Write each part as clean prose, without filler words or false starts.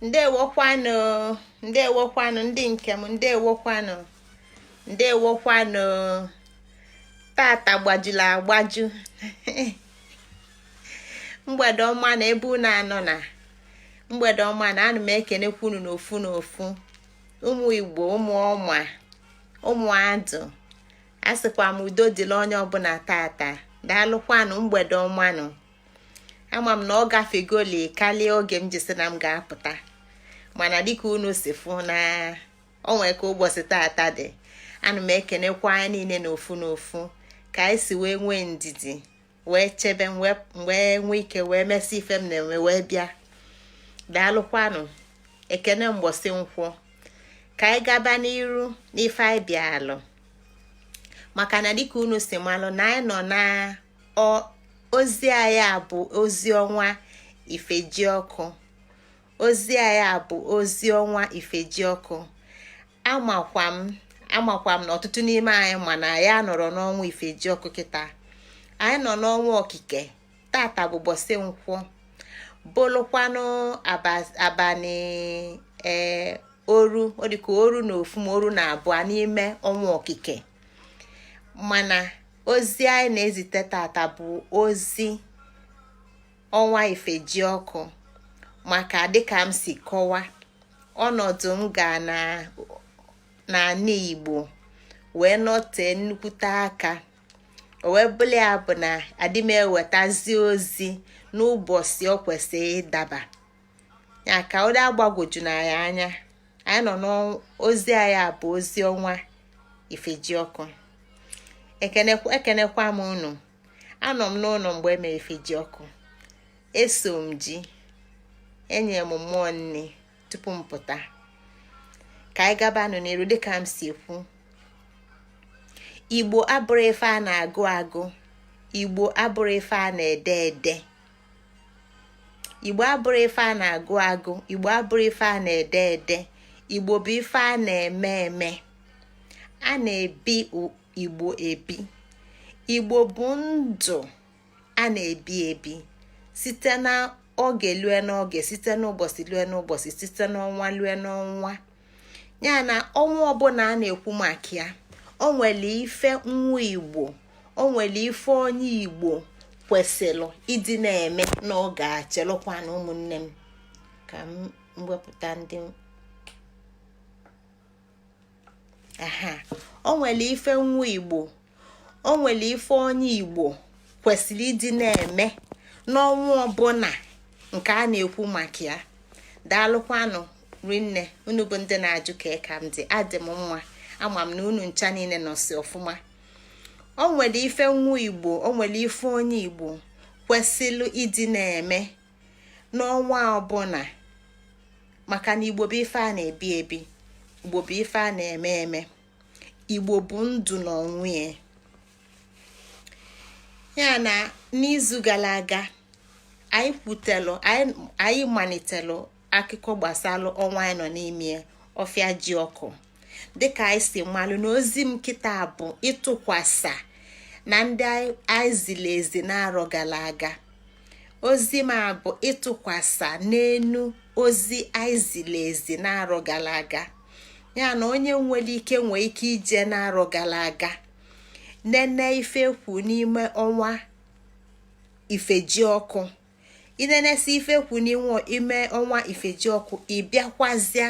ndewokwanụ ndewokwanụ ndị nkem ndewokwanụ tata gbajula agbaju mgbede ọma na ebe unu anọ na mgbede ọma na ana m ekenekwa unu n'ofu n'ofu ụmụ Igbo ụmụ adụ asịkwa m udo dịla onye ọbụla tata daalụkwanụ mgbede ọmanụ. ama m na ọ gafegoli karịa oge m ji sị na m ga-apụta, mana dịka unu si fụ na onwe ka ụbọchị tata dị, ana m ekenekwa anyị niile n'ofu n'ofu ka anyị si wee nwee ndidi wee chebe wee nwee ike wee mesị ife m na-enwe wee bịa. daalụkwanụ, ekene mgbọsị nkwụ. ka anyị gaba n'iru n'ife anyị bịa alụ, maka na dịka unu si malụ na anyị nọ na ozi anyị bụ ozi ọnwa Ifejiọkụ. ozi anyị bụ ozi ọnwa Ifejiọkụ. amakwa m na ọtụtụ n'ime anyị mana ya nọrọ n'ọnwa Ifejiọkụ kịta. anyị nọ n'ọnwa okike, tata bụ ụbọchị nkwọ, bụlụkwanụ abalị oru, ọ dịka oru na ofu ma oru na abụọ n'ime ọnwa okike. mana ozi anyị na-ezite tata bụ ozi ọnwa Ifejiọkụ, maka dịka m si kọwa ọnọdụ m ga n'ala Igbo wee nọtee nnukwute aka, o wee bụla ya bụ na adị m ewetazi ozi n'ụbọchị ọ kwesịrị ịdaba ya, ka ọ dị agbagwoju na ya anya. anyị nọ n'ozi anyị bụ ozi ọnwa Ifejiọkụ. ekenekwa m unu. anọ m n'ụlọ mgbe emere Ifejiọkụ, eso m ji enye m mmụọ nne tupu m pụta. ka anyị gabanụ n'iru dịka m si ekwu. Igbo abụrụ ife a na-agụ agụ, Igbo abụrụ ife a na-ede ede. Igbo abụrụ ife a na-agụ agụ, Igbo abụrụ ife a na-ede ede. Igbo bụ ife a na-eme eme, a na-ebi Igbo ebi. Igbo bụ ndụ a na-ebi ebi site na oge lue n'oge, site n'ụbọchị lue n'ụbọchị, site n'ọnwa lue n'ọnwa. ya na ọnwa ọbụla a na-ekwu maka ya, o nwere ife nwa Igbo, o nwere ife onye Igbo kwesịrị ịdị na-eme n'oge a. chelụkwa na ụmụnne m ka m wepụta ndị o nwere ife nwa Igbo, o nwere ife onye Igbo kwesịrị ịdị na-eme n'ọnwa ọbụla nke a na-ekwu maka ya. daalụkwanụ rinne, unu bụ ndị na-ajụ ka m dị. adị m nwa, ama m na unu ncha niile nọsi ọfụma. o nwere ife nwa Igbo, o nwere ife onye Igbo kwesịrị ịdị na-eme n'ọnwa ọbụla, maka na Igbo bụ ife a na-ebi ebi, Igbo bụ ife a na-eme eme, Igbo bụ ndụ na ọnwụ ya. ya na n'izu gara aga anyị malitelụ akụkọ gbasara ọnwa anyị nọ n'ime Ọfịajiọkụ. dịka anyị si malụ na ozi m kịta bụ ịtụkwasa na ndị anyị ziri ezi na-arọ gara aga. ozi m bụ ịtụkwasa n'enu ozi anyị ziri ezi na-arọ gara aga. ya na onye nwere ike ije na-arọ gara aga nene ife kwu n'ime ọnwa Ifejiọkụ. inenesi ife kwu n'ime ọnwa Ifejiọkụ, ịbịakwazịa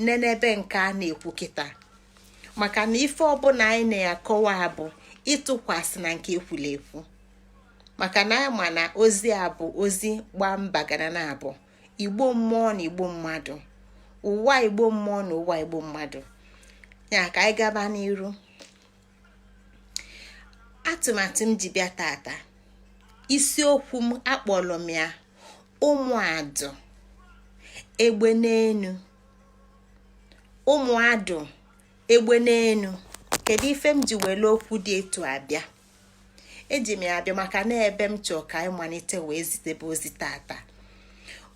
nenebe nke a na-ekwu kịta, maka na ife ọbụla anyị na-akọwa bụ ịtụkwasị na nke ekwula ekwu. maka na anyị ma na ozi a bụ ozi gbaa mbagana na abụ Igbo mmụọ na Igbo mmadụ, ụwa Igbo mmụọ na ụwa Igbo mmadụ. ya ka anyị gaba n'iru. atụmatụ m ji bịa tata, isiokwu m akpọrọ m ya ụmụadụ egbe n'enu. ụmụadụ egbe n'enu. kedu ife m ji were okwu dị etu abịa? eji m ya abịa maka na ebe m chọọ ka anyị malite wee zitebe ozi tata.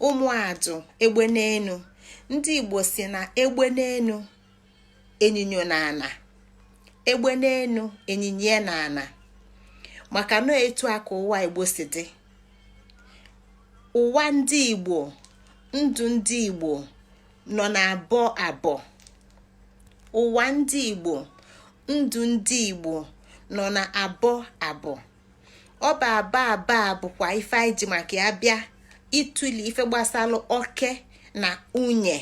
ụmụadụ egbe n'enu. ndị Igbo si na egbe n'enu enyinyo na ana, egbe n'enu enyinye na ana, maka na etu aka ụwa Igbo si dị. ụwa ndị Igbo, ndụ ndị Igbo nọ na abọ ụwa ndị Igbo ndụ ndị Igbo nọ na abọ ọ bụ aba bụkwa ife anyị ji maka ya bịa ịtụli ife gbasalụ oke na nwunye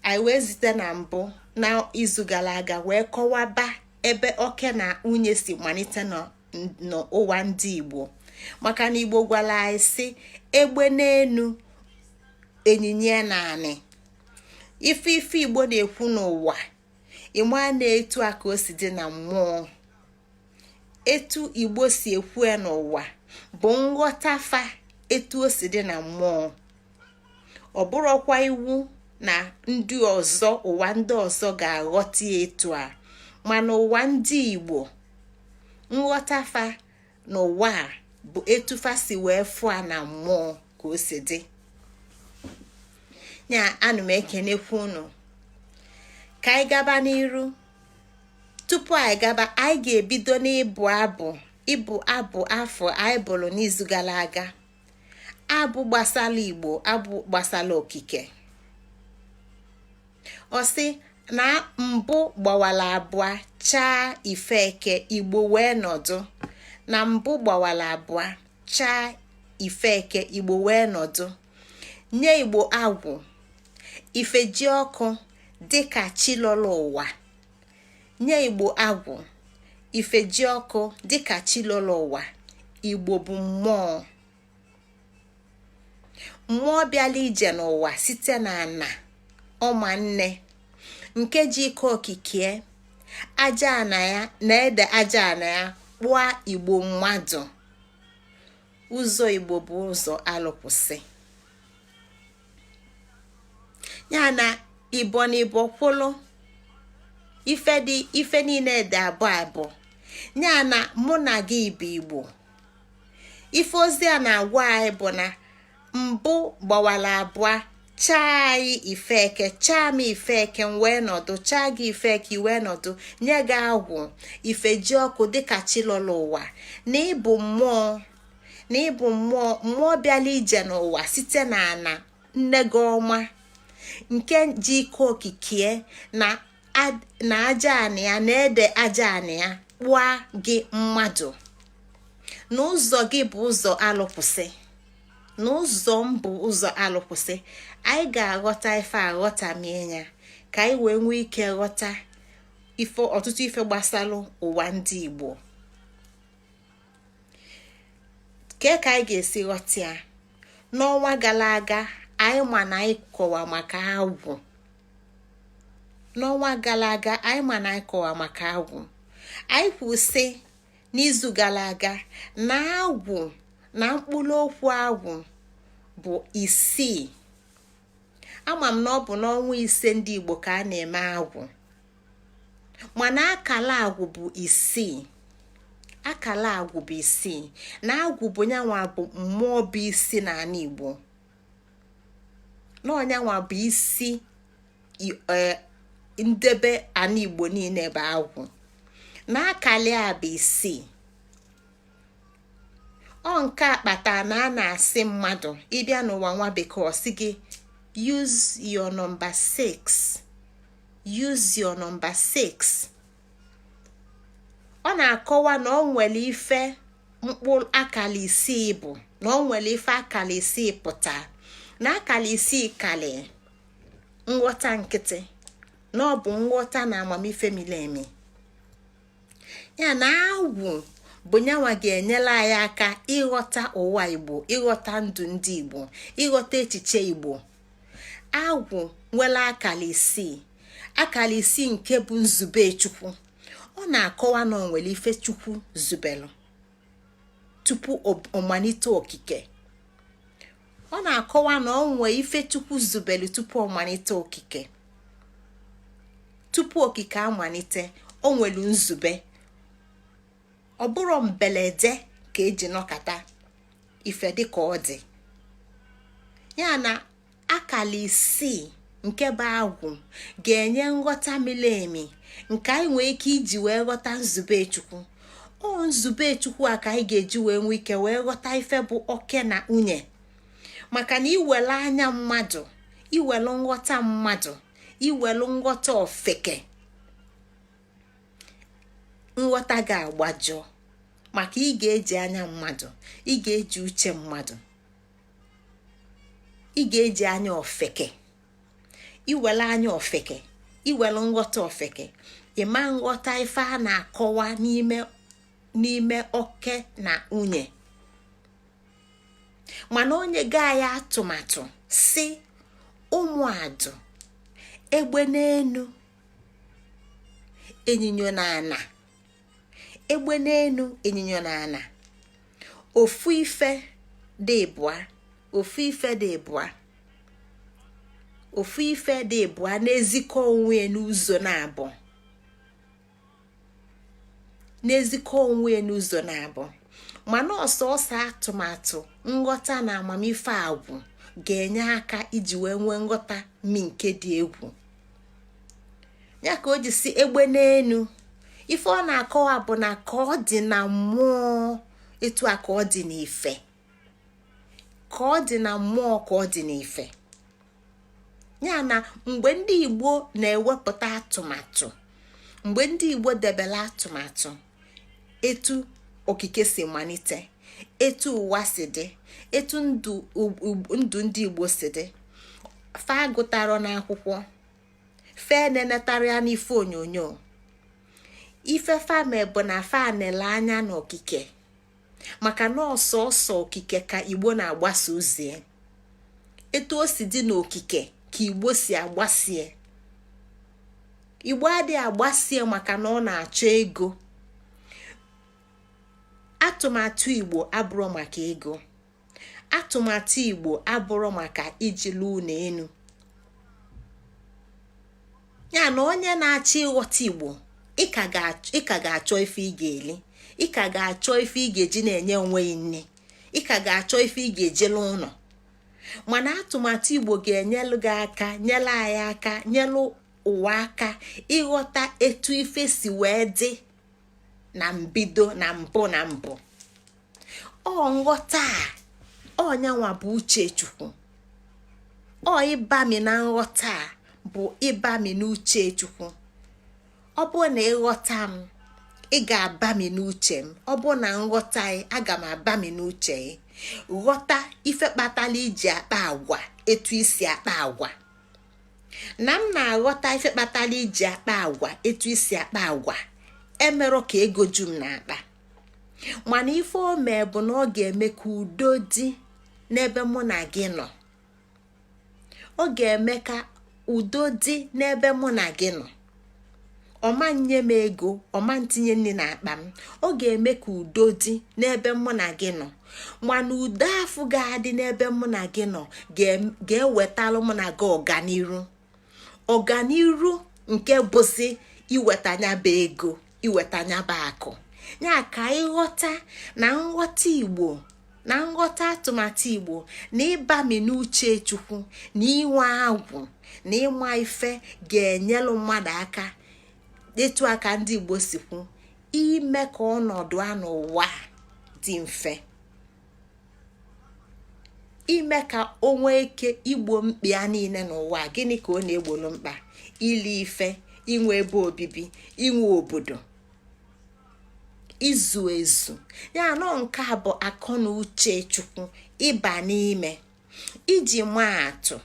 anyị wee zite na mbụ na izu gara aga wee kọwaba ebe oke na nwunye si malite n'ụwa ndị Igbo maka na Igbo gwara anyị si egbe n'enu ịnyịnya naanị ife Igbo na-ekwu n'ụwa ịma na-etu a ka o si dị na mmụọ etu Igbo si ekwu ya n'ụwa bụ nghọtafa etu o si dị na mmụọ ọ bụrụkwa iwu na ndị ọzọ ụwa ndị ọzọ ga-aghọta ya etu a mana ụwa ndị Igbo nghọtafa n'ụwa a bụ etufa si wee fụa na mmụọ ka o si dị ya. Ana m ekenekwa unu ka anyị gaba n'iru. Tupu anyị gaba, anyị ga-ebido n'ịbụ abụ afọ anyị bụrụ n'izu gara aga, abụ gbasara Igbo, abụ gbasara okike. Ọ sị na mbụ gbawara abụọ chaa Ifeke, Igbo wee nọdụ. Na mbụ gbawara abụọ chaa Ifeke, Igbo wee nọdụ. Nye Igbo agwụ ife ji ọkụ dịka chi lọrọ ụwa. Nye Igbo agwụ ife ji ọkụ dịka chi lọrọ ụwa. Igbo bụ mmụọ bịala ije n'ụwa site n'ana ọma nne nke ji ike okike aja ana ya na ede aja ana ya kpụa Igbo mmadụ. Ụzọ Igbo bụ ụzọ alụkwụsị ya na Igbo na Igbo kwụlụ ife niile dị abụọ ya na mụ na gị bụ Igbo. Ife ozi a na-agwa anyị bụ na mbụ gbawara abụọ chaa anyị Ifeke, chaa m Ifeke wee nọdụ, chaa gị Ifeke wee nọdụ. Nye gị agwụ ife ji ọkụ dịka chi lọrọ ụwa. Na ịbụ mmụọ bịala ije n'ụwa site n'ana nne gị ọma nke ji ike okike na aja anị ya na ede aja anị ya kpụa gị mmadụ. N'ụzọ gị bụ ụzọ alụkwụsị, n'ụzọ m bụ ụzọ alụkwụsị. Anyị ga-aghọta ife aghọtamie ya ka anyị wee nwee ike ghọta ọtụtụ ife gbasara ụwa ndị Igbo. Ka anyị ga-esi ghọta ya, n'ọnwa gara aga anyị ma na anyị kọwa maka agwụ. Anyị kwụsị n'izu gara aga na agwụ na mkpụrụ okwu agwụ bụ 6. Ama m na ọ bụ n'ọnwa 5 ndị Igbo ka a na-eme agwụ, mana akala agwụ bụ 6. Na agwụ bụ nyanwa bụ mmụọ bụ isi n'ala Igbo. N'ọnyanwa bụ isi ndebe ana Igbo niile bụ agwụ. Na akali a bụ 6. Ọ nke akpata na a na-asị mmadụ ịbịa n'ụwa nwa bekee ọ sị gị use your number 6. Ọ na-akọwa na ọ nwere ife mkpụrụ akala 6 bụ na ọ nwere ife akala 6 pụta na akala 6 kali nghọta nkịtị na ọ bụ nghọta na amamife miri emi. Ya na agwụ bụ nyanwa ga-enyere anyị aka ịghọta ụwa Igbo, ịghọta ndụ ndị Igbo, ịghọta echiche Igbo. Agwụ nwere akala 6 nke bụ nzube Chukwu. Ọ na-akọwa na ọ nwere ife Chukwu zubelu tupu ọmalite okike. Ọ na-akọwa na ọ nwee ife Chukwu zubelu tupu ọmalite okike. Tupu okike amalite o nwere nzube. Ọ bụrụ mbelede ka eji nọkata ife dị ka ọ dị. Ya na akala 6 nke bụ agwụ ga-enye nghọta miri emi nke anyị nwee ike iji wee ghọta nzube Chukwu. Nzube Chukwu a ka anyị ga-eji wee nwee ike wee ghọta ife bụ oke na nwunye. maka na iwele anya mmadụ, iwelu nghọta mmadụ, iwelu nghọta ofeke, nghọta ga-agbajọ. Maka ị ga-eji anya mmadụ, ị ga-eji uche mmadụ, ị ga-eji anya ofeke. Iwele anya ofeke, iwelu nghọta ofeke, ịma nghọta ife a na-akọwa n'ime oke na nwunye. Mana onye gaa ya atụmatụ si ụmụadụ egbe n'enu enyinyo n'ana, egbe n'enu enyinyo n'ana, ofu ife dị ịbụa, ofu ife dị ịbụa, ofu ife dị ịbụa na-ezikọ onwe n'ụzọ na-abụ, na-ezikọ onwe n'ụzọ na-abụ. Mana ọsọsọ atụmatụ nghọta na amamife agwụ ga-enye aka iji wee nwee nghọta nke dị egwu. Ya ka o ji si egbe n'enu. Ife ọ na-akọwa bụ na ka ọ dị na mmụọ etu a ka ọ dị n'ife, ka ọ dị na mmụọ ka ọ dị n'ife. Ya na mgbe ndị Igbo na-ewepụta atụmatụ, mgbe ndị Igbo debere atụmatụ etu okike si malite, etu ụwa si dị, etu ndụ ndị Igbo si dị, fa gụtara n'akwụkwọ, fe nenetara n'ife onyonyo, ife fame bụ na fa nele anya n'okike. Maka na ọsọsọ okike ka Igbo na-agbasa ozie, etu o si dị n'okike ka Igbo si agbasie. Igbo adịghị agbasie maka na ọ na-achọ ego. Atụmatụ Igbo abụrụ maka ego, atụmatụ Igbo abụrụ maka iji lụọ ụlọ enu. Ya na onye na-achọ ịghọta Igbo, ị ka ga-achọ ife ị ga-eli, ị ka ga-achọ ife ị ga-eji na-enye onwe gị nne, ị ka ga-achọ ife ị ga-ejelu ụlọ. Mana atụmatụ Igbo ga-enyelu gị aka, nyelu anyị aka, nyelu ụwa aka ịghọta etu ife si wee dị na mbido, na mbụ na mbụ. Ọ nghọta a, ọnyanwa bụ uche Chukwu. Ọ ịbami na nghọta a bụ ịbami n'uche Chukwu. Ọ bụ na ịghọta m, ị ga-abami n'uche m. Ọ bụ na nghọta ị, aga m abami n'uche ị. Ghọta ife kpatala iji akpa agwa etu isi akpa agwa. Na m na-aghọta ife kpatala iji akpa agwa etu isi akpa agwa, emerụ ka ego ju m na-akpa. Mana ife o mee bụ na ọ ga-eme ka udo dị n'ebe mụ na gị nọ. Ọ ga-eme ka udo dị n'ebe mụ na gị nọ. Ọma nye m ego, ọma ntinye nri n'akpa m. Ọ ga-eme ka udo dị n'ebe mụ na gị nọ. Mana udo afụ ga-adị n'ebe mụ na gị nọ ga-ewetalụ mụ na gị ọganiru. Ọganiru nke bụzi iwetanya bụ ego, iwetanya bụ akụ. Ya ka ịghọta na nghọta Igbo, na nghọta atụmatụ Igbo, na ịbami n'uche Chukwu, na inwe agwụ, na ịma ife ga-enyelu mmadụ aka etu aka ndị Igbo si kwu, ime ka ọnọdụ a n'ụwa dị mfe, ime ka onwe ike igbo mkpa ya niile n'ụwa. Gịnị ka ọ na-egbolu mkpa? Ili ife, inwe ebe obibi, inwe obodo, izu ezu. Ya nọ nke a bụ akọ na uche Chukwu ịba n'ime. Iji maa atụ,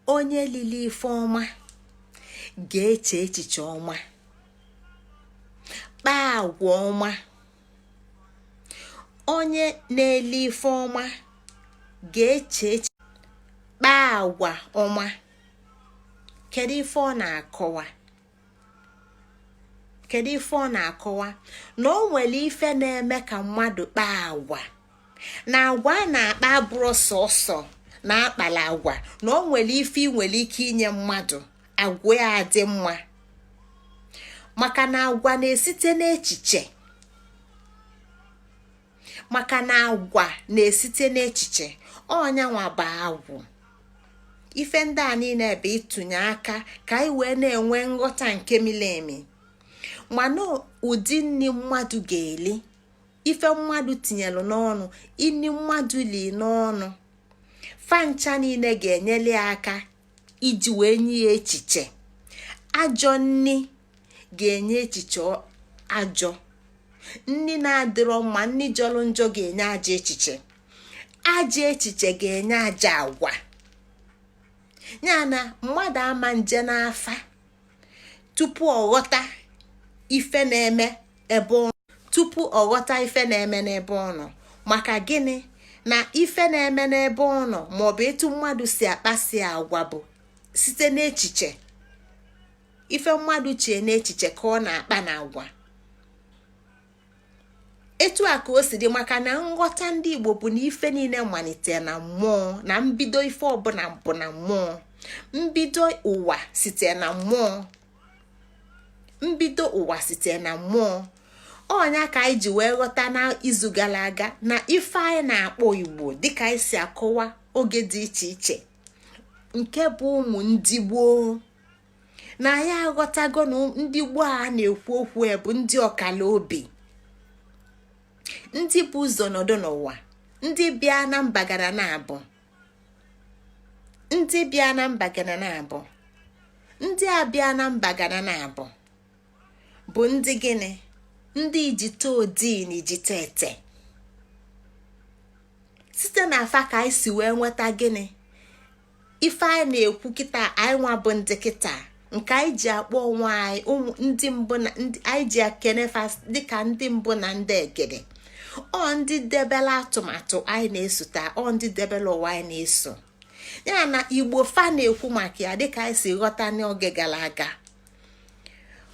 onye lili ife ọma ga-eche echiche ọma, kpaa agwa ọma. Onye na-ele ife ọma ga-eche echiche, kpaa agwa ọma. Kedu ife ọ na-akọwa? Kedu ife ọ na-akọwa? Na o nwere ife na-eme ka mmadụ kpaa agwa, na agwa a na-akpa abụrụ sọsọ na akpala agwa, na o nwere ife ị nwere ike inye mmadụ agwa ya dị mma. Maka na agwa na-esite n'echiche, maka na agwa na-esite n'echiche. Ọnyanwa bụ agwụ. Ife ndị a niile bụ ịtụnye aka ka anyị wee na-enwe nghọta nke miri emi. Mana ụdị nri mmadụ ga-eli, ife mmadụ tinyelụ n'ọnụ, ini mmadụ li n'ọnụ, fancha niile ga-enyere aka iji wee nye ya echiche. Ajọ nni ga-enye echiche ajọ, nni na-adịrọ mma, nni jọrọ njọ ga-enye aja echiche, aja echiche ga-enye aja agwa. Ya na mmadụ ama nje n'afa tupu ọ ghọta ife na-eme ebe ọ tupu ọ ghọta ife na-eme n'ebe ọ nọ. Maka gịnị? Na ife na-eme n'ebe ọ nọ maọbụ etu mmadụ si akpasi agwa bụ site n'echiche. Ife mmadụ chee n'echiche ka ọ na-akpa na agwa. Etu a ka o si dị, maka na nghọta ndị Igbo bụ na ife niile malite na mmụọ, na mbido ife ọbụla bụ na mmụọ. Mbido ụwa site na mmụọ, mbido ụwa site na mmụọ. Ọnya ka anyị ji wee ghọta na izu gara aga na ife anyị na-akpọ Igbo dịka anyị si akọwa oge dị iche iche nke bụ ụmụ ndị gboo, na ya aghọtago na ndị gboo a na-ekwu okwu bụ ndị ọkala obi, ndị bụ ụzọ nọdụ n'ụwa, ndị bịa na mbagara na-abụ, ndị bịa na mbagara na-abụ, ndị abịa na mbagara na-abụ bụ ndị gịnị? Ndị ijite odi na ijite ete. Site na afa ka anyị si wee nweta gịnị? Ife anyị na-ekwu kịta, anyị nwa bụ ndị kịta nke anyị ji akpọ onwe anyị ndị mbụ na ndị anyị ji akenefa dịka ndị mbụ na ndị egede. Ọ ndị debela atụmatụ anyị na-esota, ọ ndị debela ụwa anyị na-eso. Ya na Igbo fa na-ekwu maka ya dịka anyị si ghọta n'oge gara aga,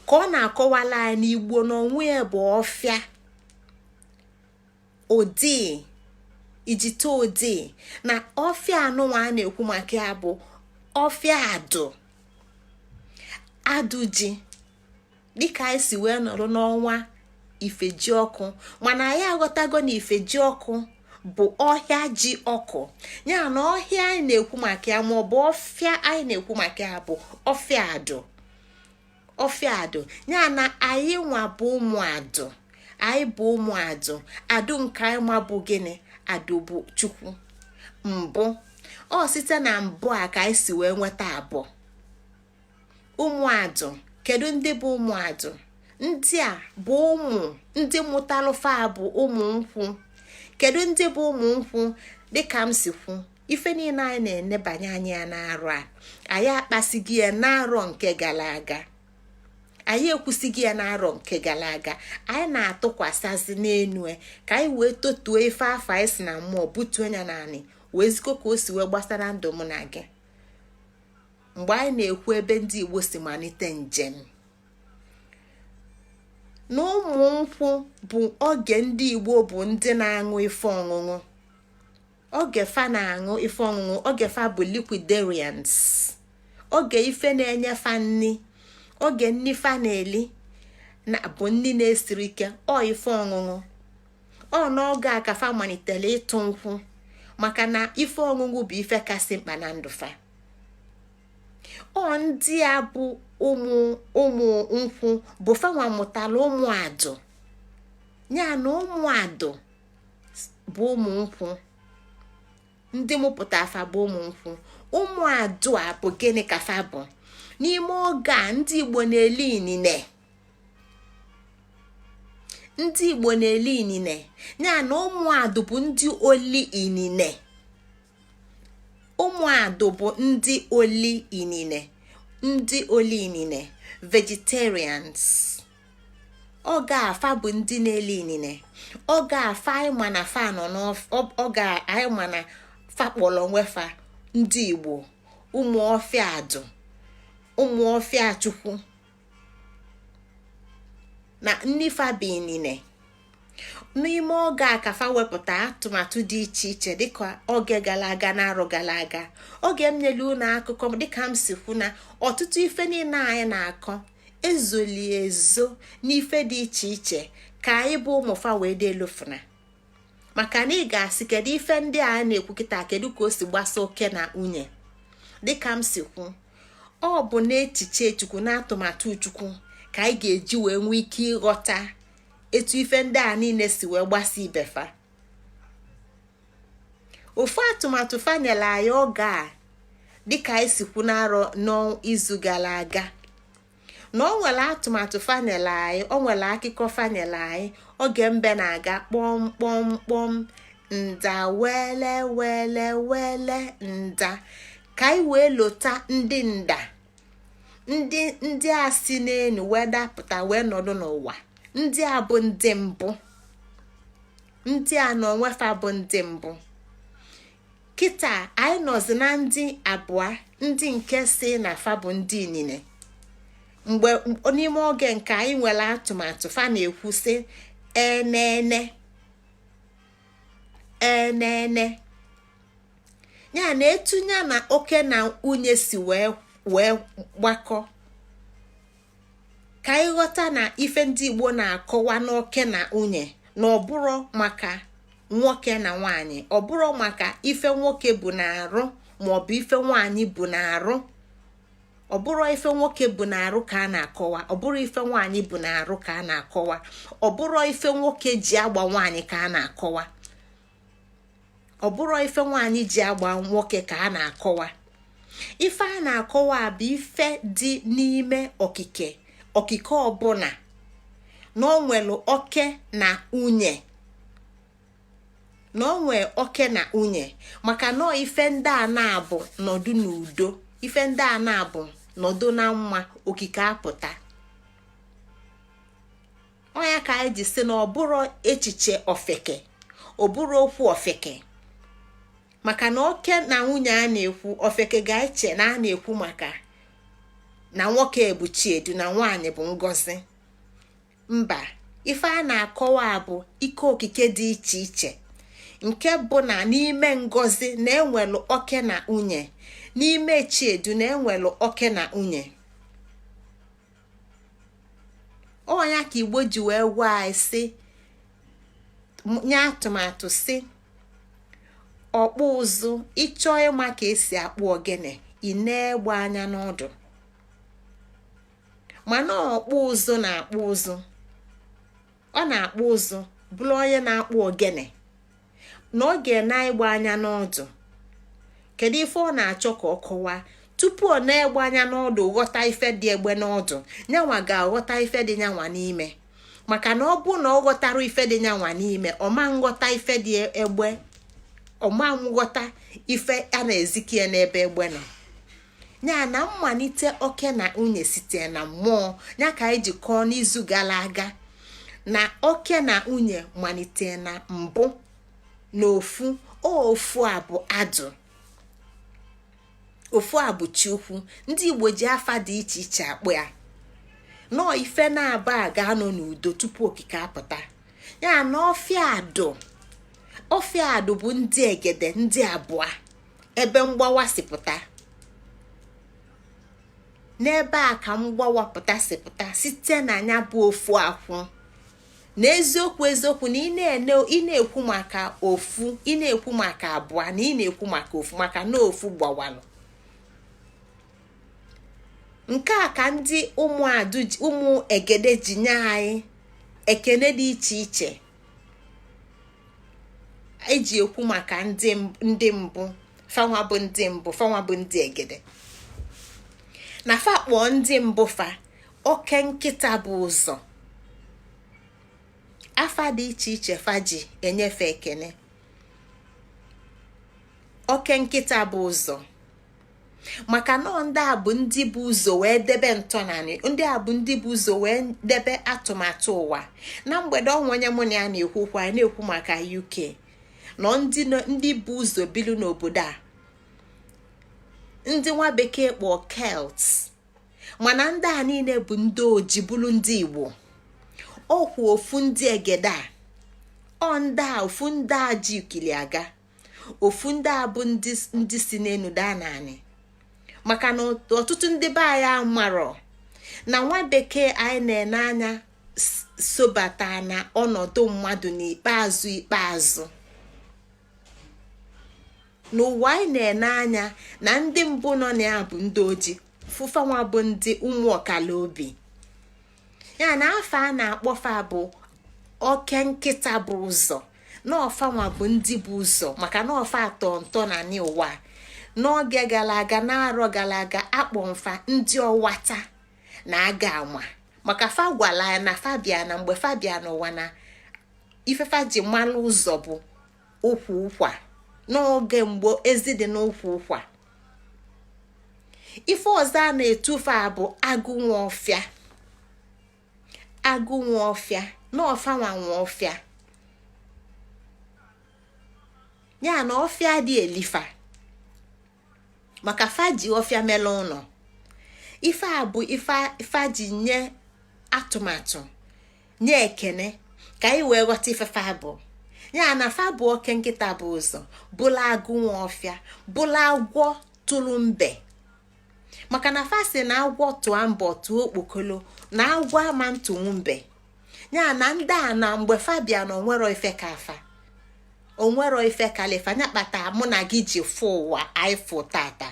ka ọ na-akọwala anyị n'Igbo n'onwe ya bụ ọfịa odi, ijite odi, na ọfịa anụnwa a na-ekwu maka ya bụ ọfịa adụ ji, dịka anyị si wee nọrọ n'ọnwa Ifejiọkụ. Mana anyị aghọtago na Ifejiọkụ bụ ọhịa ji ọkụ. Ya na ọhịa anyị na-ekwu maka ya maọbụ ọfịa anyị na-ekwu maka ya bụ ọfịa adụ. Ọfịa adụ, ya na anyị nwa bụ ụmụ adụ, anyị bụ ụmụ adụ. Adụ nke anyị nwa bụ gịnị? Adụ bụ Chukwu. Mbụ, ọ site na mbụ a ka anyị si wee nweta abụọ. Ụmụ adụ, kedu ndị bụ ụmụ adụ? Ndị a bụ ụmụ ndị mụtalụfa bụ ụmụ nkwụ. Kedu ndị bụ ụmụ nkwụ? Dịka m si kwu, ife niile anyị na-enebanye anya ya n'arọ a, anyị akpasighị ya n'arọ nke gara aga, anyị ekwusighị ya n'arọ nke gara aga. Anyị na-atụkwasịzi n'enu ka anyị wee totuo ife afọ anyị si na mmụọ butuo ya naanị wee zikọ ka o si wee gbasara ndụ mụ na gị. Mgbe anyị na-ekwu ebe ndị Igbo si malite njem, na ụmụ nkwụ bụ oge ndị Igbo bụ ndị na-aṅụ ife ọṅụṅụ. Oge fa na-aṅụ ife ọṅụṅụ, oge fa bụ liquidarians, oge ife na-enye fa nni, oge nni fa na-eli na bụ nni na-esiri ike, ọ ife ọṅụṅụ. Ọ n'oge a ka fa malitere ịtụ nkwụ, maka na ife ọṅụṅụ bụ ife kasị mkpa na ndụ fa. Ọ ndị a bụ ụmụ nkwụ bụ fanwa mụtara ụmụ adụ. Ya na ụmụ adụ bụ ụmụ nkwụ, ndị mụpụta afa bụ ụmụ nkwụ. Ụmụ adụ a bụ gịnị ka fa bụ? N'ime oge a ndị Igbo na-eli inine, ndị Igbo na-eli inine. Ya na ụmụ adụ bụ ndị oli inine. Ụmụ adụ bụ ndị oli inine, ndị oli inine, vegetarians. Oge afa bụ ndị na-eli inine. Oge afa anyị ma na fa nọ n'oge anyị ma na fa kpọrọ onwe fa ndị Igbo, ụmụ ọfịa adụ, ụmụ ọfịa Chukwu, na ndị fa bụ inine. N'ime oge a ka fa wepụta atụmatụ dị iche iche dịka oge gara aga na arọ gara aga. Oge m nyere unu akụkọ dịka m si kwu na ọtụtụ ife niile anyị na-akọ ezoli ezo n'ife dị iche iche ka anyị bụ ụmụfa wee dị elufuna. Maka na ị ga-asị kedu ife ndị a na-ekwu kịta, kedu ka o si gbasa oke na nwunye. Dịka m si kwu, ọ bụ n'echiche Chukwu na atụmatụ Chukwu ka anyị ga-eji wee nwee ike ịghọta etu ife ndị a niile si wee gbasa ibefa. Ofu atụmatụ fanyela anyị oge a dịka anyị si kwu n'arọ n'izu gara aga na o nwere atụmatụ fanyela anyị, o nwere akụkọ fanyela anyị oge mbe na-aga kpọm kpọm kpọm nda wele wele wele nda, ka anyị wee lota ndị nda ndị a si n'elu wee dapụta wee nọdụ n'ụwa. Ndị a bụ ndị mbụ, ndị a n'onwefa bụ ndị mbụ. Kịta anyị nọzi na ndị abụọ, ndị nke si na fa bụ ndị inine. Mgbe n'ime oge nke anyị nwere atụmatụ fa na-ekwu sị enene ya na etunye na oke na nwunye si wee gbakọ, ka anyị ghọta na ife ndị Igbo na-akọwa n'oke na nwunye na ọbụrụ maka nwoke na nwanyị, ọbụrụ maka ife nwoke bụ na-arụ maọbụ ife nwanyị bụ na-arụ. Ọbụrụ ife nwoke bụ na-arụ ka a na-akọwa, ọbụrụ ife nwanyị bụ na-arụ ka a na-akọwa, ọbụrụ ife nwoke ji agba nwanyị ka a na-akọwa, ọbụrụ ife nwanyị ji agba nwoke ka a na-akọwa. Ife a na-akọwa bụ ife dị n'ime okike ọbụla na o nwere oke na nwunye, na o nwee oke na nwunye, maka na ife ndị a na-abụ nọdụ n'udo, ife ndị a na-abụ nọdụ na mma, okike apụta. Ọnya ka anyị ji sị na ọ bụrụ echiche ofeke, ọ bụrụ okwu ofeke, maka na oke na nwunye a na-ekwu, ofeke ga-eche na a na-ekwu maka na nwoke bụ chiedu na nwaanyị bụ ngọzi. Mba, ife a na-akọwa bụ ike okike dị iche iche, nke bụ na n'ime ngọzi na-enwelu oke na nwunye, n'ime chiedu na-enwelu oke na nwunye. Ọnya ka Igbo ji wee gwa anyị sị, nye atụmatụ sị ọkpụ ụzụ, ịchọọ ịma ka esi akpụ ogene, ị na-egbe anya n'ọdụ. Mana ọkpụ ụzụ na-akpụ ụzụ, ọ na-akpụ ụzụ bụrụ onye na-akpụ ogene, na oge na-egbe anya n'ọdụ. Kedu ife ọ na-achọ ka ọ kọwaa? Tupu ọ na-egbe anya n'ọdụ ghọta ife dị egbe n'ọdụ, nyanwa ga-aghọta ife dị nyanwa n'ime. Maka na ọ bụ na ọ ghọtara ife dị nyanwa n'ime, ọma nghọta ife dị egbe, ọma nghọta ife a na-ezikie n'ebe egbe nọ. Ya na mmalite oke na nwunye site na mmụọ, ya ka anyị ji kọọ n'izu gara aga na oke na nwunye malite na mbụ na ofu a bụ adụ, ofu a bụ Chukwu. Ndị Igbo ji afa dị iche iche akpụ ya. Nọọ ife na-aba a ga-anọ n'udo tupu okike apụta. Ya na ọfịa adụ bụ ndị egede, ndị abụọ, ebe mgbawa si pụta. N'ebe a ka mgbawa pụta si pụta site na ya bụ ofu akwụ. Na eziokwu na ị na-ekwu maka ofu, ị na-ekwu maka abụọ, na ị na-ekwu maka ofu, maka na ofu gbawalụ. Nke a ka ndị ụmụ egede ji nye anyị ekene dị iche iche. Eji ekwu maka ndị mbụ, fanwa bụ ndị mbụ, fanwa bụ ndị egede. Na fa kpọọ ndị mbụ fa oke nkịta bụ ụzọ. Afa dị iche iche fa ji enyefe ekene. Oke nkịta bụ ụzọ, maka na ndị a bụ ndị bụ ụzọ wee debe ntọnanị, ndị a bụ ndị bụ ụzọ wee debe atụmatụ ụwa. Na mgbede ọnwa onye mụ na ya na-ekwukwa, na-ekwu maka UK na ndị bụ ụzọ bilu n'obodo a, ndị nwa bekee kpọọ Celts. Mana ndị a niile bụ ndị oji bụrụ ndị Igbo. Okwu ofu ndị egede a, ofu ndị a ji ikili aga, ofu ndị a bụ ndị si n'enu daa naanị. Maka na ọtụtụ ndị be anyị amarọ na nwa bekee anyị na-ene anya sobata na ọnọdụ mmadụ n'ikpeazụ. N'ụwa anyị na-ene anya na ndị mbụ nọ na ya bụ ndị oji, fụfanwa bụ ndị ụmụ ọkala obi. Ya na afọ a na-akpọfa bụ oke nkịta bụ ụzọ na ọfanwa bụ ndị bụ ụzọ maka na ọfa atọ ntọ na n'ụwa n'oge gara aga na-arọ gara aga akpọ mfa ndị ọwata na aga anwa maka fa gwala ya na fabia na mgbe fabia n'ụwa na ifefa ji mmalụ ụzọ bụ ụkwụ ụkwa n'oge mgbe ezi dị n'ụkwụ ụkwa ife ọzọ a na-etufe a bụ agụ nwa ọfịa na ọfanwa nwa ọfịa ya na ọfịa dị elifa maka faji ọfịa mele ụlọ ife a bụ ife ji nye atụmatụ nye ekene ka anyị wee ghọta ifefe abụ ya na fa bụ oke nkịta bụ ụzọ bụla agụ nwa ọfịa bụla agwọ tụrụ mbe maka na fa si na agwọ tụọ mbọ tụọ okpokolo na agwọ ama ntụnwu mbe ya na ndị a na mgbe fabia na onwero ife ka afa onwero ife kalifa nya kpata mụ na gị ji fụ ụwa aịfụ tata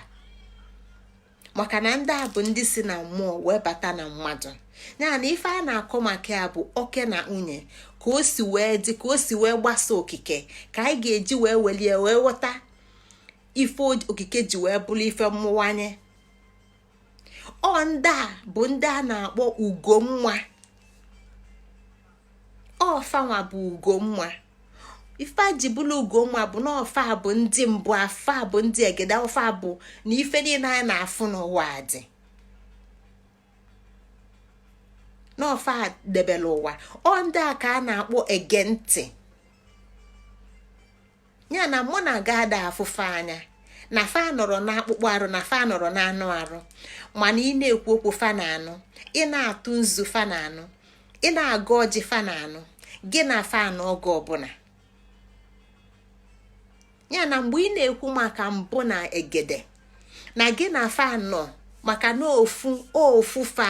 maka na ndị a bụ ndị si na mmụọ wee bata na mmadụ ya na ife a na-akọ maka ya bụ oke na nwunye ka o si wee dị ka o si wee gbasa okike ka anyị ga-eji wee welie wee ghọta ife okike ji wee bụrụ ife mmụwanye ndị a bụ ndị a na-akpọ ugomma ọfanwa bụ ugomma ife a ji bụrụ ugomma bụ na ọfa bụ ndị mbụ afa bụ ndị egede ọfa bụ na ife niile anyị na-afụ n'ụwa dị n'ọfa debere ụwa ndị a ka a na-akpọ ege ntị ya na mụ na ga-ada afụfe anya na fa nọrọ n'akpụkpọ arụ na fa nọrọ n'anụ arụ mana ị na-ekwu okwu fa na anụ ị na-atụ nzu fa na anụ ị na-aga ọjị fa na anụ gị na fa anụ oge ọbụla ya na mgbe ị na-ekwu maka mbụ na egede na gị na fa nọ maka na ofu fa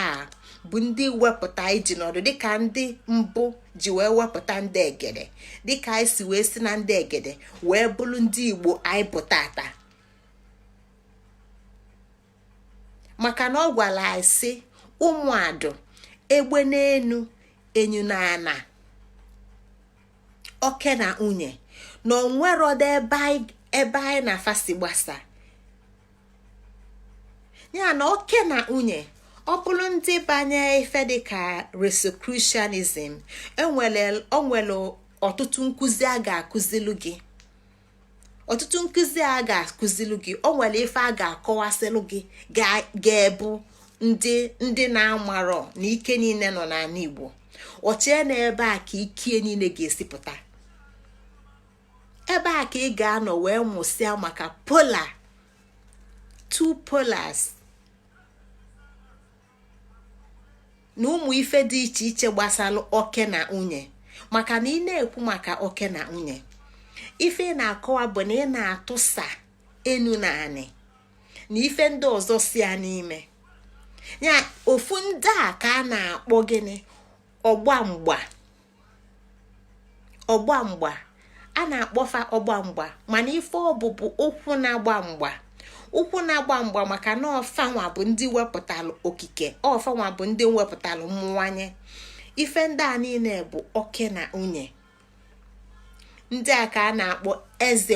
bụ ndị wepụta iji nọdụ dịka ndị mbụ ji wee wepụta ndị egede dịka anyị si wee si na ndị egede wee bụrụ ndị Igbo anyị bụ tata maka na ọ gwara anyị sị ụmụadụ egbe n'enu enyu na ana oke na nwunye na onwerodo ebe anyị na fasi gbasa ya na oke na nwunye ọ bụrụ ndị banye ife dịka Rosicrucianism onwere ọtụtụ nkụzi a ga-akụzilu gị o nwere ife a ga-akọwasịlụ gị ga-ebu ndị na-amarọ na ike niile nọ n'ala Igbo ọchee na ebe a ka ike niile ga-esipụta ebe a ka ị ga-anọ wee mụsịa maka two polars na ụmụ ife dị iche iche gbasalụ oke na nwunye maka na ị na-ekwu maka oke na nwunye ife ị na-akọwa bụ na ị na-atụsa enu na anị na ife ndị ọzọ si ya n'ime ya ofu ndị a ka a na-akpọ gịnị ọgba mgba a na-akpọfa ọgba mgba mana ife ọbụbụ ụkwụ na-agba mgba maka na ọfanwa bụ ndị wepụtalụ okike ọfanwa bụ ndị wepụtalụ mmụwanye ife ndị a niile bụ oke na nwunye ndị a ka a na-akpọ eze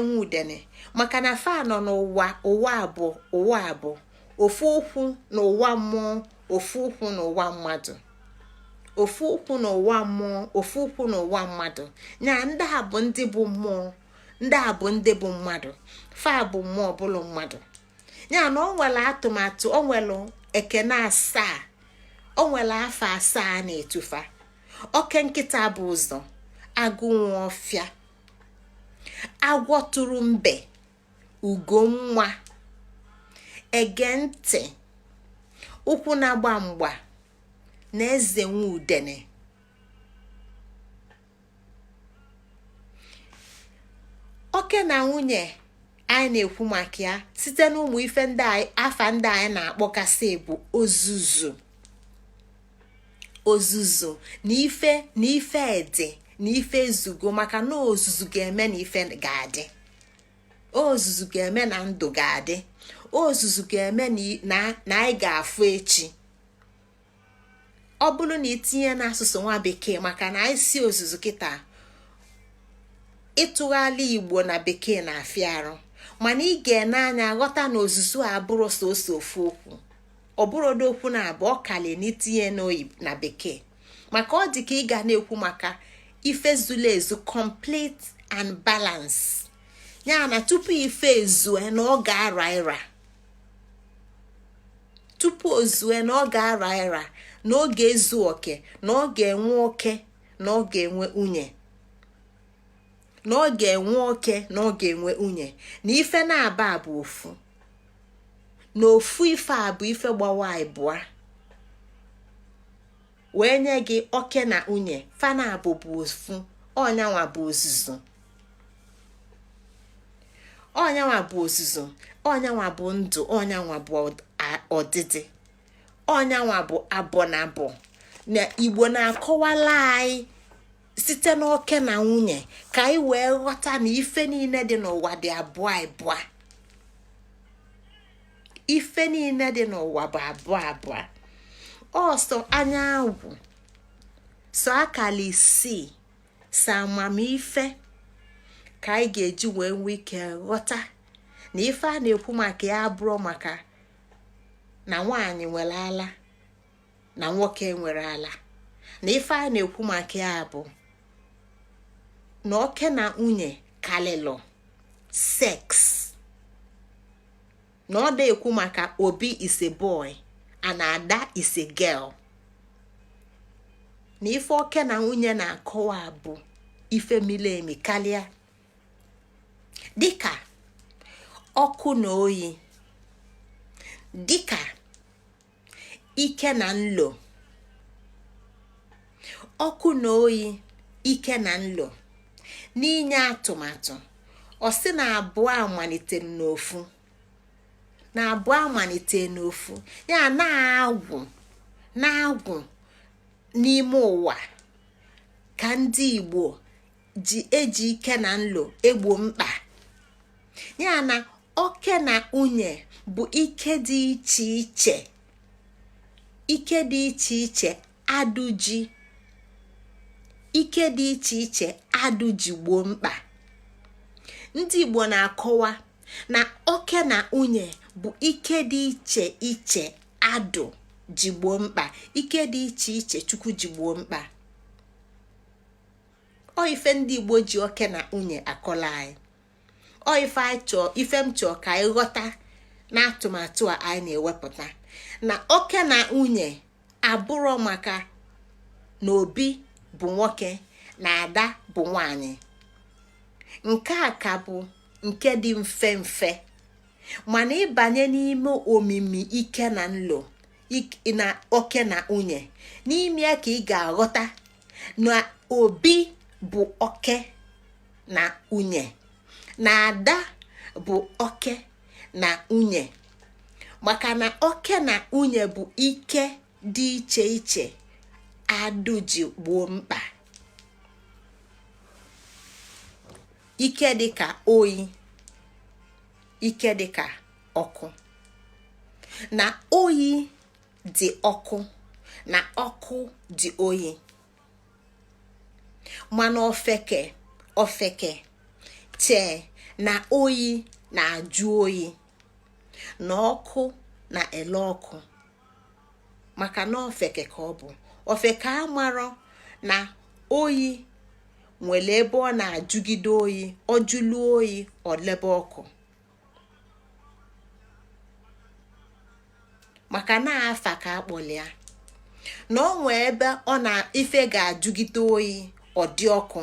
nwudene maka na fa nọ n'ụwa ụwa abụ ofu ụkwụ n'ụwa mmụọ ofu ụkwụ n'ụwa mmadụ ofu ụkwụ n'ụwa mmụọ ofu ụkwụ n'ụwa mmadụ nya ndị a bụ ndị bụ mmụọ ndị a bụ ndị bụ mmadụ fa bụ mmụọ bụrụ mmadụ ya na o nwere atụmatụ o nwere ekene asaa o nwere afọ asaa na-etufa oke nkịta bụ ụzọ agụ nwa ọfịa agwọ tụrụ mbe ugomma ege ntị ụkwụ na-agba mgba na eze nwa udene oke na nwunye anyị na-ekwu maka ya site n'ụmụ ife ndị afa ndị anyị na-akpọkasị bụ ozuzu na ife ede na ife ezugo maka na ozuzu ga-eme na ife ga-adị ozuzu ga-eme na ndụ ga-adị ozuzu ga-eme na anyị ga-afụ echi ọ bụrụ na itinye n'asụsụ nwa bekee, maka na anyị si ozuzu kịta ịtụgharị Igbo na bekee na-afịa arụ, mana ị ga-ene anya ghọta na ozuzu a bụrụ sọsọ ofu okwu, ọ bụrụ okwu na-abụ ọ kali n'itinye na bekee, maka ọ dị ka ị ga na-ekwu maka ife zuru ezu, complete and balance. Ya na tupu ife ezue na ọ ga-ara ịra, tupu o zue na ọ ga-ara ịra, na ọ ga-ezu oke, na ọ ga-enwe oke, na ọ ga-enwe unye, na ọ ga-enwe oke, na ọ ga-enwe unye, na ife na-aba bụ ofu, na ofu ife a bụ ife gbawa ịbụa wee nye gị oke na unye. Fana bụ ofu, ọnyanwa bụ ozuzu, ọnyanwa bụ ozuzu, ọnyanwa bụ ndụ, ọnyanwa bụ ọdịdị, ọnyanwa bụ abọ na abọ. Na Igbo na-akọwala anyị site n'oke na nwunye ka anyị wee ghọta na ife niile dị n'ụwa dị abụọ abụọ, ife niile dị n'ụwa bụ abụọ abụọ. Ọsọ anyanwụ, sọ akala isii, sọ amamife ka anyị ga-eji wee nwee ike ghọta na ife a na-ekwu maka ya abụrụ maka na nwaanyị nwere ala na nwoke nwere ala, na ife a na-ekwu maka ya bụ na oke na nwunye kalịlụ sex, na ọ da-ekwu maka Obi is a boy and Ada is a girl, na ife oke na nwunye na-akọwa bụ ife mili emi kalịa, dịka ọkụ na oyi, dịka ike na nlo. Ọkụ na oyi, ike na nlo, n'inye atụmatụ. Ọ sị na abụọ amalitere n'ofu, na abụọ amalitere n'ofu, ya na-agwụ n'ime ụwa ka ndị Igbo ji eji ike na nlo egbo mkpa. Ya na oke na nwunye bụ ike dị iche iche, ike dị iche iche adụji, ike dị iche iche adụji gboo mkpa. Ndị Igbo na-akọwa na oke na nwunye bụ ike dị iche iche adụ ji gboo mkpa, ike dị iche iche Chukwu ji gboo mkpa. Ọ ife ndị Igbo ji oke na nwunye akọla anyị. Ọ ife anyị chọọ, ife m chọọ ka anyị ghọta na atụmatụ a anyị na-ewepụta, na oke na nwunye abụrụ maka na Obi bụ nwoke na Ada bụ nwanyị. Nke a ka bụ nke dị mfe mfe, mana ịbanye n'ime omimi ike na nlo na oke na nwunye, n'ime ka ị ga-aghọta na Obi bụ oke na nwunye, na Ada bụ oke na nwunye, maka na oke na nwunye bụ ike dị iche iche adụ ji gboo mkpa. Ike dịka oyi, ike dịka ọkụ, na oyi dị ọkụ na ọkụ dị oyi, mana ofeke chee na oyi na-ajụ oyi, na ọkụ na ele ọkụ, maka na ofeke ka ọ bụ. Ofeke amarọ na oyi nwere ebe ọ na-ajụgide oyi, ọ jụlụ oyi ọ lebe ọkụ, maka na afa ka akpọli ya, na ọ nwee ebe ọ na ife ga-ajụgide oyi ọ dị ọkụ,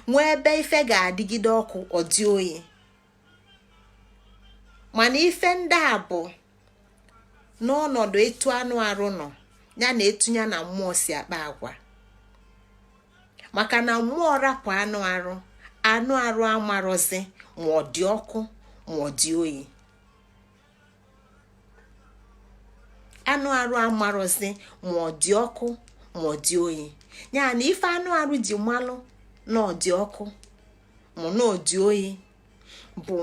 nwee ebe ife ga-adịgide ọkụ ọ dị oyi. Mana ife ndị a bụ n'ọnọdụ etu anụ arụ nọ, ya na etu ya na mmụọ si akpa agwa. Maka na mmụọ rapụ anụ arụ amarọzi ma ọ dị ọkụ ma ọ dị oyi. Anụ arụ amarọzi ma ọ dị ọkụ ma ọ dị oyi. Ya na ife anụ arụ ji malụ na ọ dị ọkụ ma na ọ dị oyi bụ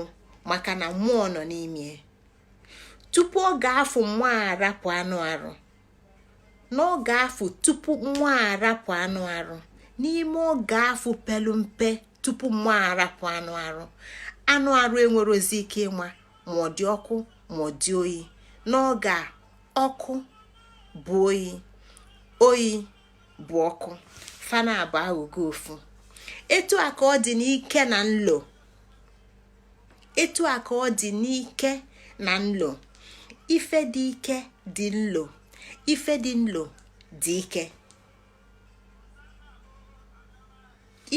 maka na mmụọ nọ n'ime. Tupu ọ ga-afụ mmụọ arapụ anụ arụ, n'oge afọ tupu nwa arapụ anụ arụ, n'ime oge afọ pelu mpe tupu nwa arapụ anụ arụ enwerozi ike ịma ma ọ dị ọkụ ma ọ dị oyi. N'oge a, ọkụ bụ oyi, oyi bụ ọkụ, fana bụ aghụghọ ofu. Etu a ka ọ dị n'ike na nlo, etu a ka ọ dị n'ike na nlo. Ife dị ike dị nlo, ife dị nlo dị ike.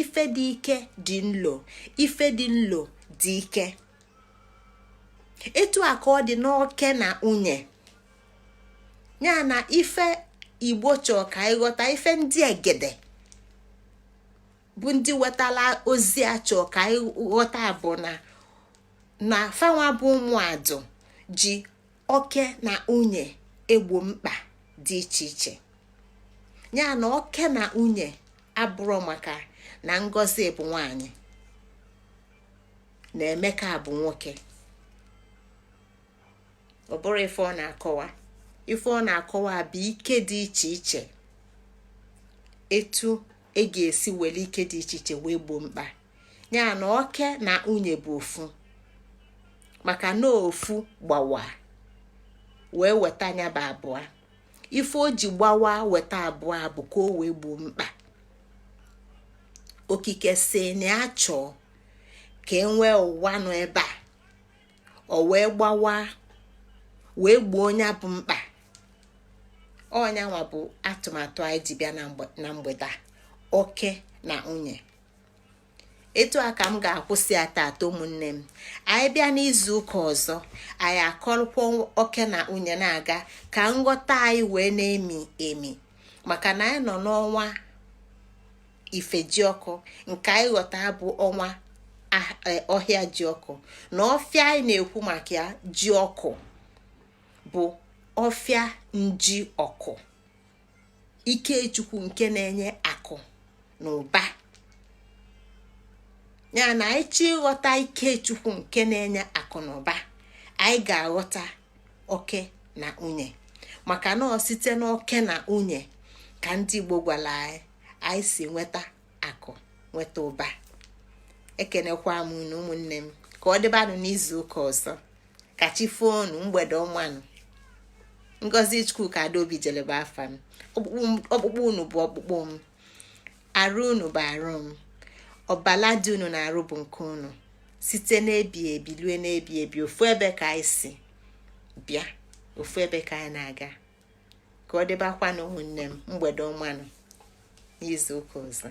Ife dị ike dị nlo, ife dị nlo dị ike. Etu a ka ọ dị n'oke na nwunye. Ya na ife Igbo chọọ ka ịghọta, ife ndị egede bụ ndị wetala ozi a chọọ ka ịghọta bụ na fanwa bụ ụmụadụ ji oke na nwunye egbo mkpa dị iche iche. Ya na oke na nwunye abụrụ maka na Ngozi bụ nwanyị na Emeka bụ nwoke. Ọ bụrụ ife ọ na-akọwa. Ife ọ na-akọwa bụ ike dị iche iche, etu e ga-esi were ike dị iche iche wee gboo mkpa. Ya na oke na nwunye bụ ofu, maka na ofu gbawa wee weta anya bụ abụọ. Ife o ji gbawa weta abụọ bụ ka o wee gboo mkpa. Okike si na ya chọọ ka e nwee ụwa nọ ebe a, o wee gbawa wee gbuo onye bụ mkpa. Ọnyanwa bụ atụmatụ anyị ji bịa na mgbede oke na nwunye. Etu a ka m ga-akwụsị atata ụmụnne m. Anyị bịa n'izu ụka ọzọ, anyị akọrọkwa oke na nwunye na-aga ka nghọta anyị wee na-emi emi, maka na anyị nọ n'ọnwa Ifejiọkụ, nke anyị ghọta bụ ọnwa ọhịa ji ọkụ. Na ọfịa anyị na-ekwu maka ya ji ọkụ bụ ọfịa nji ọkụ, Ikechukwu nke na-enye akụ na ụba. Ya na anyị chi ịghọta Ikechukwu nke na-enye akụ na ụba, anyị ga-aghọta oke na nwunye, maka na ọ site n'oke na nwunye ka ndị Igbo gwara anyị si nweta akụ, nweta ụba. Ekenekwa m unu ụmụnne m, ka ọ dịbanụ n'izu ụka ọzọ. Ka chi foonu, mgbede ọmanụ. Ngozi Chukwu ka Adaobi jelebe afa m. Ọkpụkpụ unu bụ ọkpụkpụ m, arụ unu bụ arụ m, ọbala dị unu na-arụ bụ nke unu. Site n'ebi ebi lue n'ebi ebi, ofu ebe ka anyị si bịa, ofu ebe ka anyị na-aga. Ka ọ dịbakwa na ụmụnne m, mgbede ọmanụ n'izu ụka ọzọ.